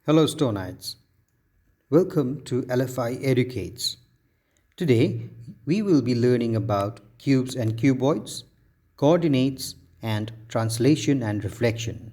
Hello Stonites, welcome to LFI Educates. Today we will be learning about cubes and cuboids, coordinates and translation and reflection.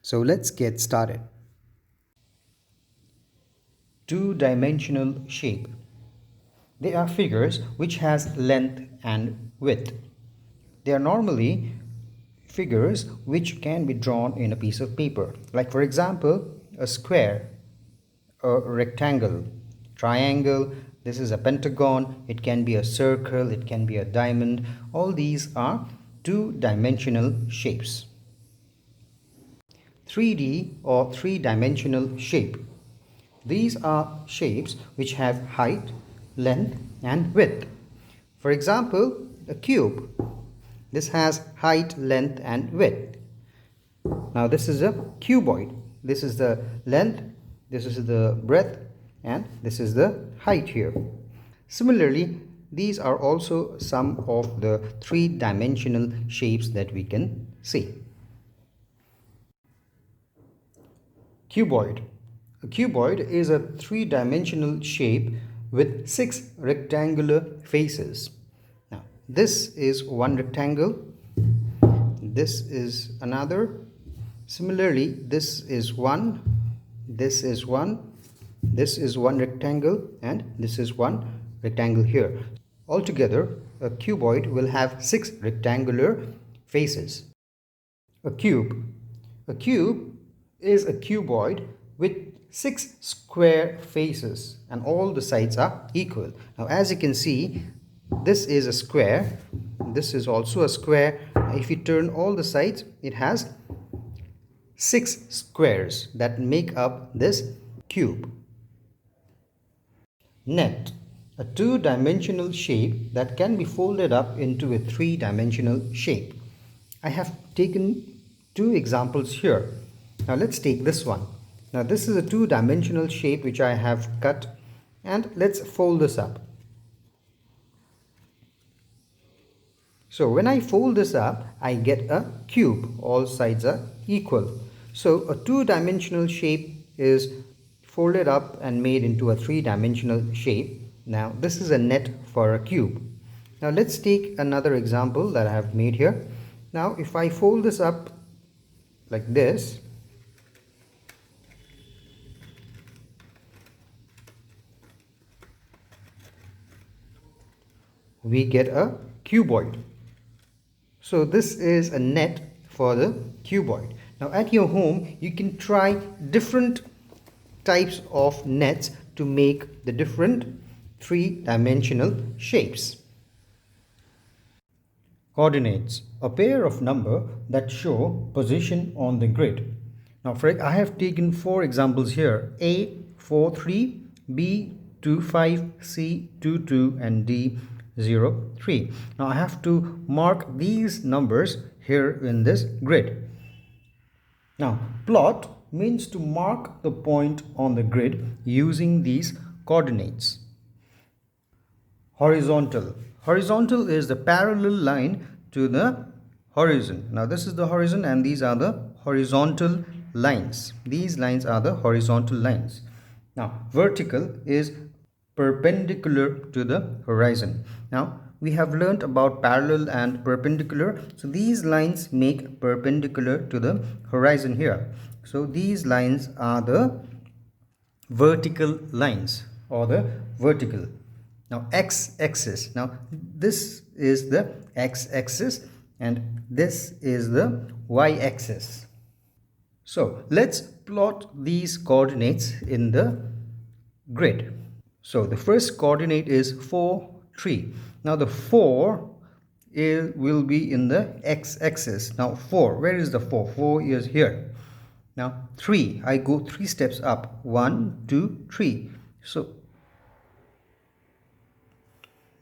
So let's get started. Two-dimensional shape. They are figures which has length and width. They are normally figures which can be drawn in a piece of paper, like for example a square, a rectangle, triangle. This is a pentagon. It can be a circle, it can be a diamond. All these are two-dimensional shapes. 3D or three-dimensional shape. These are shapes which have height, length and width. For example, a cube. This has height, length and width. Now this is a cuboid. This is the length, this is the breadth and this is the height here. Similarly, these are also some of the three-dimensional shapes that we can see. Cuboid. A cuboid is a three-dimensional shape with 6 rectangular faces. Now, this is one rectangle, this is another. Similarly, this is one, this is one, this is one rectangle and this is one rectangle here. Altogether, a cuboid will have 6 rectangular faces. A cube. A cube is a cuboid with 6 square faces and all the sides are equal. Now as you can see, this is a square, this is also a square. If you turn all the sides, it has 6 squares that make up this cube. Net. A two-dimensional shape that can be folded up into a three-dimensional shape. I have taken 2 examples here. Now let's take this one. Now this is a two-dimensional shape which I have cut, and let's fold this up. So when I fold this up, I get a cube. All sides are equal. So a two-dimensional shape is folded up and made into a three-dimensional shape. Now this is a net for a cube. Now let's take another example that I have made here. Now if I fold this up like this, we get a cuboid. So this is a net for the cuboid. Now at your home, you can try different types of nets to make the different three-dimensional shapes. Coordinates. A pair of numbers that show position on the grid. Now I have taken 4 examples here. A 43, B 25, C 22 and D 03. Now I have to mark these numbers here in this grid. Now plot means to mark the point on the grid using these coordinates. Horizontal. Horizontal is the parallel line to the horizon. Now this is the horizon and these are the horizontal lines. These lines are the horizontal lines. Now vertical is perpendicular to the horizon. Now we have learnt about parallel and perpendicular. So these lines make perpendicular to the horizon here. So these lines are the vertical lines or the vertical. Now x-axis. Now this is the x-axis and this is the y-axis. So let's plot these coordinates in the grid. So the first coordinate is 4, 3. Now the 4 will be in the x-axis. Now 4, where is the 4? 4 is here. Now 3, I go 3 steps up. 1, 2, 3. So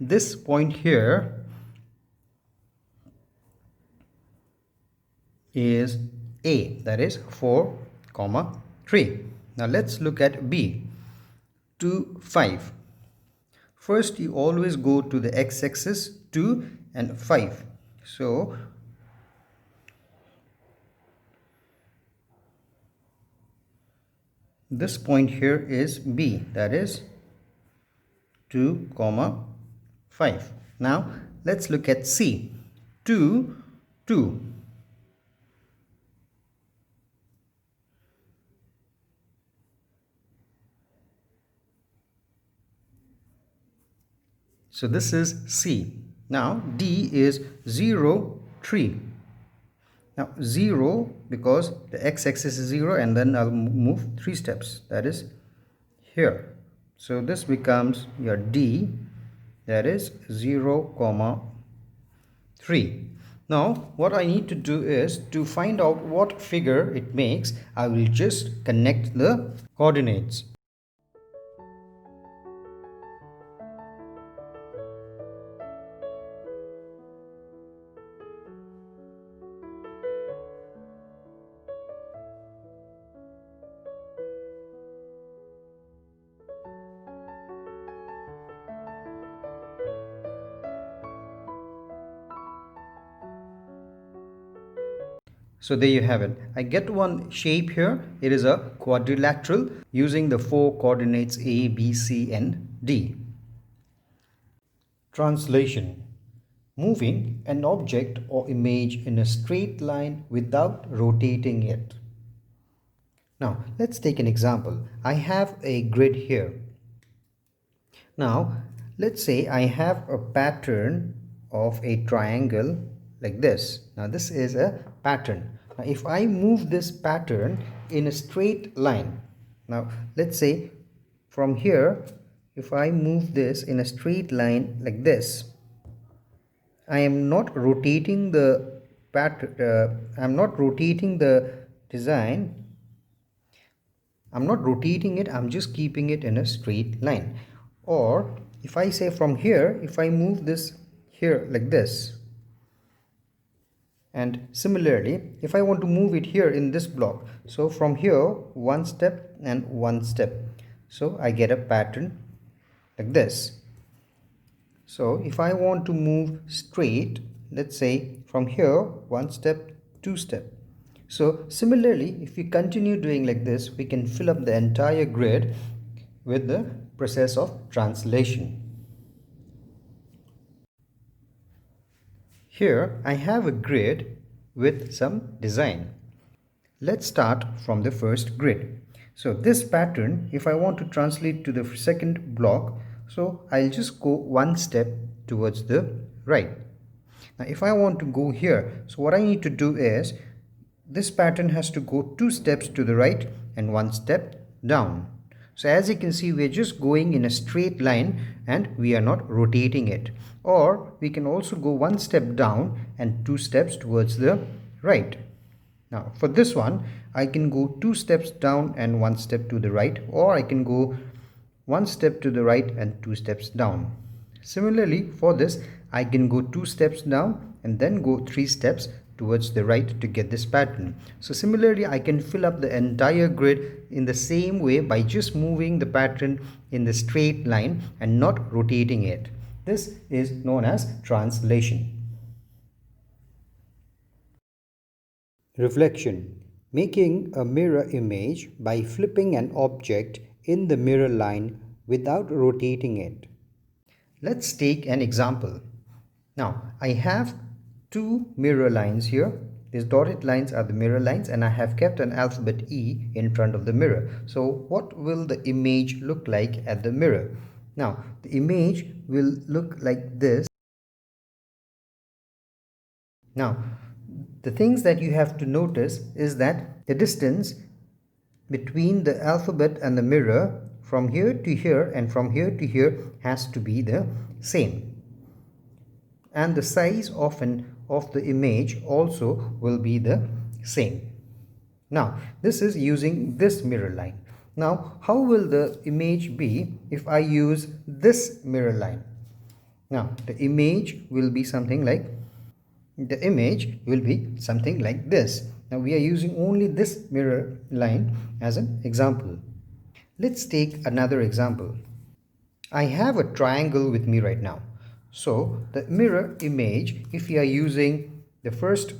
this point here is A, that is 4, 3. Now let's look at B. 2, 5. First you always go to the x-axis, 2 and 5. So this point here is B, that is 2 comma 5. Now let's look at C. 2 2. So this is C. Now D is 0 3. Now 0, because the x-axis is 0, and then I'll move 3 steps, that is here. So this becomes your D, that is 0 comma 3. Now what I need to do is to find out what figure it makes. I will just connect the coordinates. So there you have it. I get one shape here. It is a quadrilateral using the 4 coordinates A, B, C and D. Translation: moving an object or image in a straight line without rotating it. Now let's take an example. I have a grid here. Now let's say I have a pattern of a triangle like this. Now this is a pattern. Now if I move this pattern in a straight line, now let's say from here, if I move this in a straight line like this, I am not rotating the pattern, I'm not rotating the design, I'm not rotating it, I'm just keeping it in a straight line. Or if I say from here, if I move this here like this, and similarly if I want to move it here in this block, so from here one step and one step, so I get a pattern like this. So if I want to move straight, let's say from here one step, two step. So similarly, if we continue doing like this, we can fill up the entire grid with the process of translation. Here I have a grid with some design. Let's start from the first grid. So this pattern, if I want to translate to the second block, so I'll just go one step towards the right. Now if I want to go here, so what I need to do is this pattern has to go 2 steps to the right and 1 step down. So as you can see, we're just going in a straight line and we are not rotating it. Or we can also go 1 step down and 2 steps towards the right. Now for this one, I can go 2 steps down and 1 step to the right, or I can go 1 step to the right and 2 steps down. Similarly for this, I can go 2 steps down and then go 3 steps towards the right to get this pattern. So similarly, I can fill up the entire grid in the same way by just moving the pattern in the straight line and not rotating it. This is known as translation. Reflection: making a mirror image by flipping an object in the mirror line without rotating it. Let's take an example. Now I have 2 mirror lines here. These dotted lines are the mirror lines, and I have kept an alphabet E in front of the mirror. So what will the image look like at the mirror? Now the image will look like this. Now the things that you have to notice is that the distance between the alphabet and the mirror from here to here and from here to here has to be the same, and the size of the image also will be the same. Now this is using this mirror line. Now how will the image be if I use this mirror line? Now the image will be something like this. Now we are using only this mirror line as an example. Let's take another example. I have a triangle with me right now. So the mirror image, if we are using the first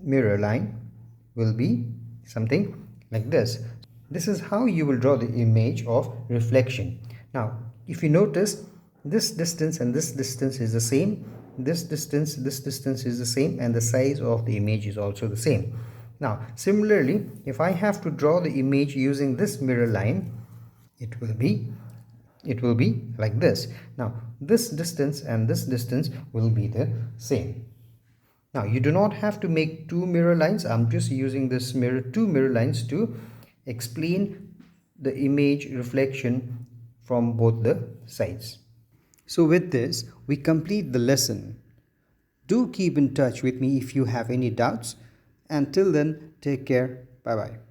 mirror line, will be something like this. This is how you will draw the image of reflection. Now, if you notice, this distance and this distance is the same, this distance is the same, and the size of the image is also the same. Now, similarly, if I have to draw the image using this mirror line, it will be like this. Now, this distance and this distance will be the same. Now, you do not have to make two mirror lines. I'm just using this two mirror lines to explain the image reflection from both the sides. So with this, we complete the lesson. Do keep in touch with me if you have any doubts. Until then, take care. Bye bye.